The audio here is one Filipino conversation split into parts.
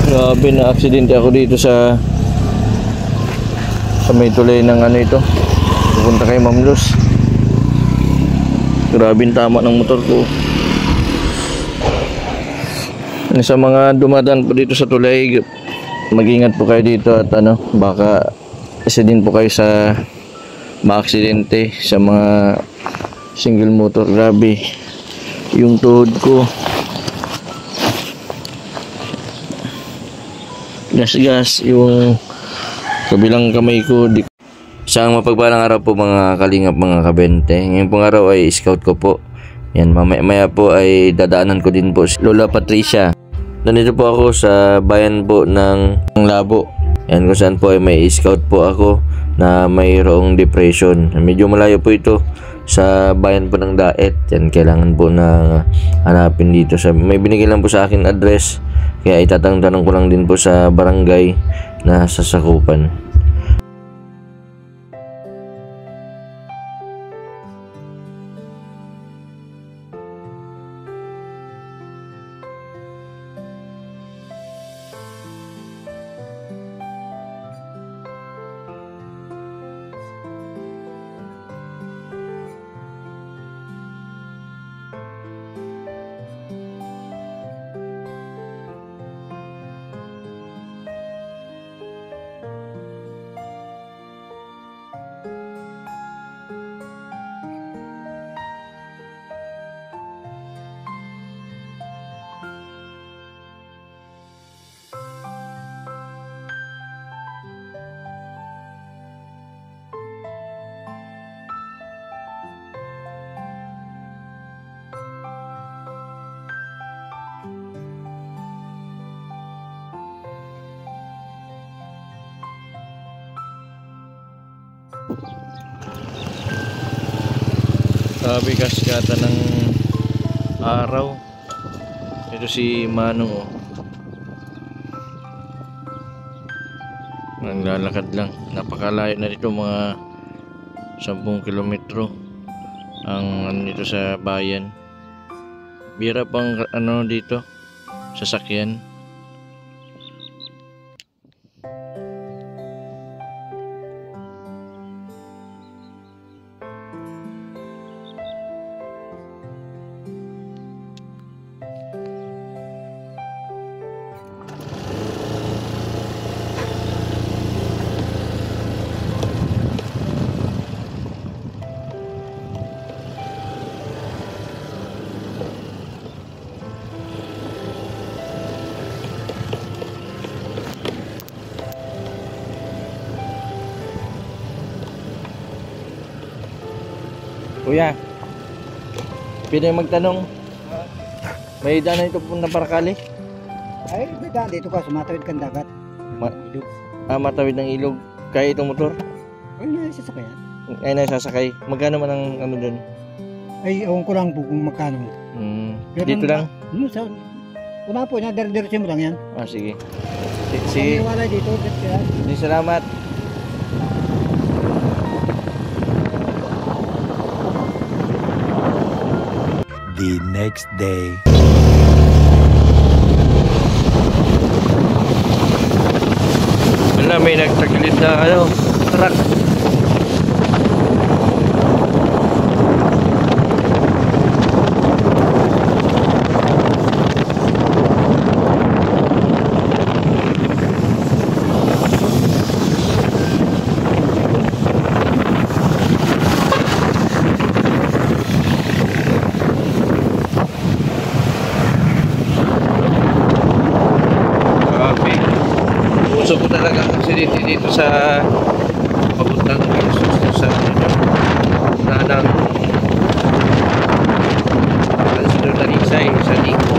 Grabe, na aksidente ako dito sa may tulay ng ano ito. Pupunta kay Ma'am Luz. Grabe yung tama ng motor ko. Sa mga dumadaan po dito sa tulay, mag-ingat po kayo dito at baka isa din po kayo sa maaksidente sa mga single motor. Grabe yung tuhod ko, gas yung kabilang kamay ko. Isang mapagpalang araw po mga kalingap, mga kabente. Ngayon pong araw ay scout ko po. Yan, mamaya po ay dadaanan ko din po si Lola Patricia. Nandito po ako sa bayan po ng Labo. Yan, kung saan po ay may scout po ako na mayroong depression. Medyo malayo po ito sa bayan po ng Daet. Yan, kailangan po na hanapin dito. May binigay lang po sa akin address. Kaya itatanong ko lang din po sa barangay na sasakupan. Sabi kaskata ng araw. Ito si Manong, oh. Naglalakad lang. Napakalayo na dito, mga 10 kilometro ang dito sa bayan. Bira pang dito sasakyan. Kuya, pwede magtanong, may daan ito punta Paracali? Ay, may daan dito ka, sumatawid kang dagat. Matawid ng ilog. Kaya itong motor? Ay, naisasakyan. Ay, naisasakay. Magkano man ang dun? Ay, ewan ko lang po kung magkano. Dito lang? Una po, nader-dersin mo lang yan. Sige. Sige. Wala dito, Salamat. The next day. Wala, may nagtagilid na truck. Puso ko talaga ang aksidente dito sa papuntang sa nanang Alcino Tarisay sa Nico.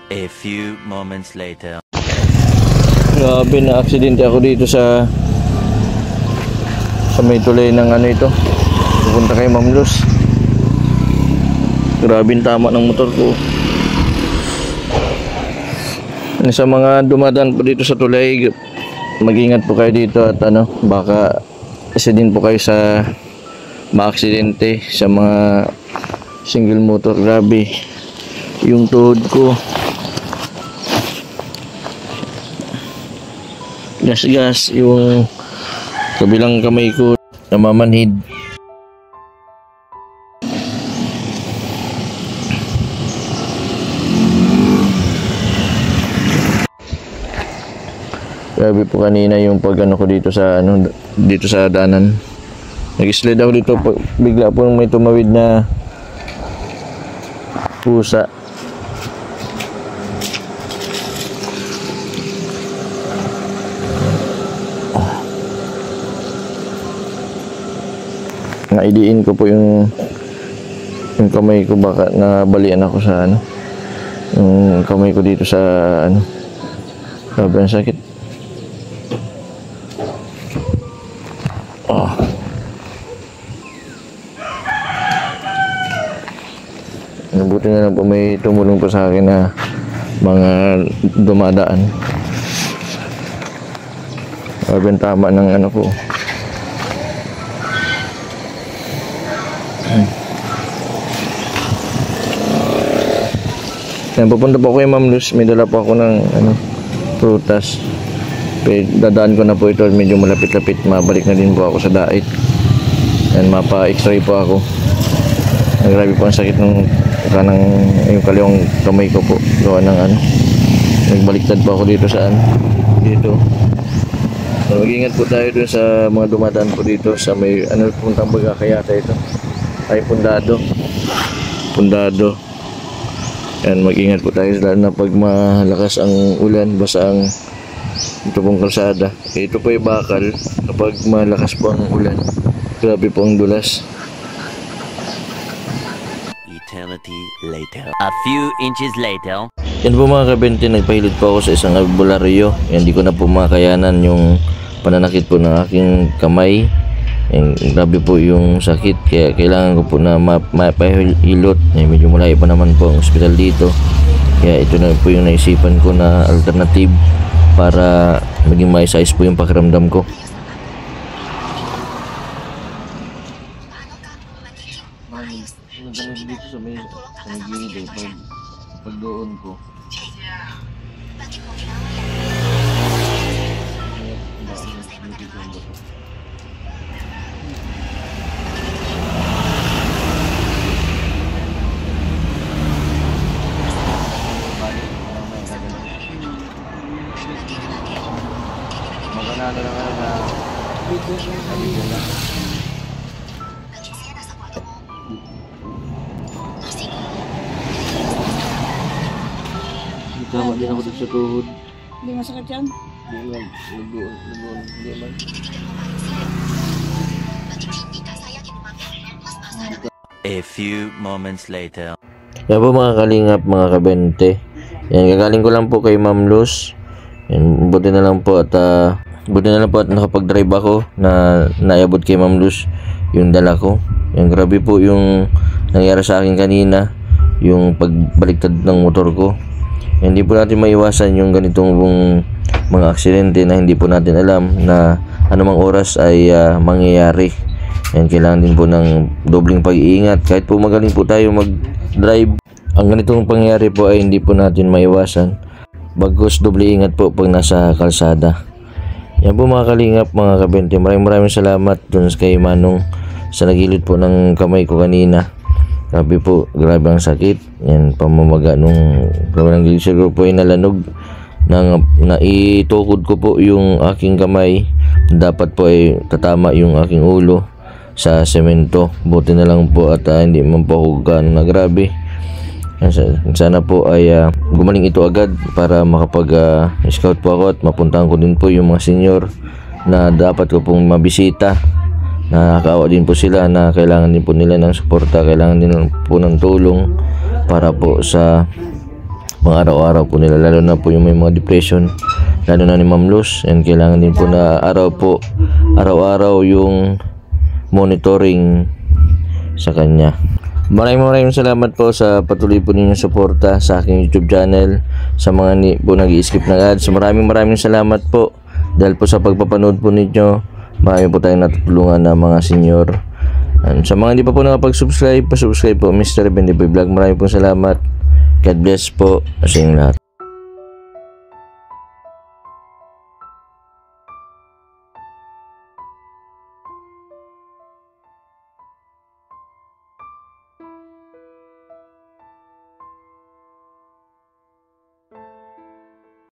A few moments later. Grabe, na aksidente ako dito sa may tulay ng ano ito. Pupunta kay Ma'am Luz. Grabe yung tama ng motor ko. Sa mga dumadaan po dito sa tulay, mag-ingat po kayo dito at baka isa din po kayo sa maaksidente sa mga single motor. Grabe yung tuhod ko, gas yung kabilang kamay ko namamanhid. Grabe po kanina yung pag ko dito sa dito sa daanan. Nag-slide ako dito, bigla po may tumawid na pusa. Naidiin ko po yung kamay ko, baka nabalian ako sa yung kamay ko dito sa grabe ang sakit. Buti na lang po may tumulong po sa akin na mga dumadaan. Grabe ang tama ng ko. Yan, pupunta po ako kay Ma'am Luz. May dala po ako ng prutas. Dadaan ko na po ito. Medyo malapit-lapit. Mabalik na din po ako sa dait. Yan, mapa-x-ray po ako. Grabe po ang sakit ng yung kaliwang kamay ko po. Gawa ng nagbaliktad po ako dito sa dito. So, mag-ingat po tayo dun sa mga dumadaan po dito sa may puntang Bagakayata ito. Ay Pundado. Yan, mag-ingat po tayo lalo na pag malakas ang ulan, basa ang ito pong kalsada. Ito po ay bakal kapag malakas po ang ulan. Grabe po ang dulas. Eternity later. A few inches later. Yan po mga kabente, nagpahilid po ako sa isang albularyo. Yan, di ko na po makayanan yung pananakit po ng aking kamay. Yan, grabe po yung sakit, kaya kailangan ko po na mapahilot. Yan, medyo malayo pa naman po ang ospital dito. Kaya ito na po yung naisipan ko na alternative para maging maayos po yung pakiramdam ko. Dito sa may gilid pag doon ko. Maganda lang na tama din ako dito sa tuhod. Hindi masakit yan? Hindi man. Hindi man. A few moments later. Yan po mga kalingap, mga kabente. Yan, gagaling ko lang po kay Ma'am Luz. Yan, buti na lang po at nakapag-drive ako na naabot kay Ma'am Luz yung dala ko. Yan, grabe po yung nangyari sa akin kanina, yung pagbaliktad ng motor ko. Hindi po natin maiwasan yung ganitong mga aksidente na hindi po natin alam na anumang oras ay mangyayari. Yan, kailangan din po ng dobling pag-iingat. Kahit po magaling po tayo mag-drive, ang ganitong pangyayari po ay hindi po natin maiwasan. Bagkus doble ingat po pag nasa kalsada. Yan po mga kalingap, mga kabente. Maraming salamat dun kay Manong sa nagilid po ng kamay ko kanina. Grabe po, grabe ang sakit. Yan, pamamaga nung kawalang gilid siguro po ay nalanog. Naitukod ko po yung aking kamay. Dapat po ay tatama yung aking ulo sa semento. Buti na lang po at hindi man po ako gano'n na grabe. Sana po ay gumaling ito agad para makapag-scout po ako at mapuntahan ko din po yung mga senior na dapat ko pong mabisita. Nakakaawa din po sila na kailangan din po nila ng suporta, kailangan din po ng tulong para po sa mga araw-araw po nila, lalo na po yung may mga depression, lalo na ni Ma'am Luz. And kailangan din po na araw-araw yung monitoring sa kanya. Maraming salamat po sa patuloy po ninyong suporta sa aking YouTube channel, sa mga po nag-i-skip ng ads. Maraming salamat po dahil po sa pagpapanood po ninyo. Marami po tayong natutulungan na mga senior. And sa mga hindi pa po nakapag-subscribe, pa-subscribe po Mr. Bendiboy Vlog. Maraming salamat. God bless po sa inyong lahat.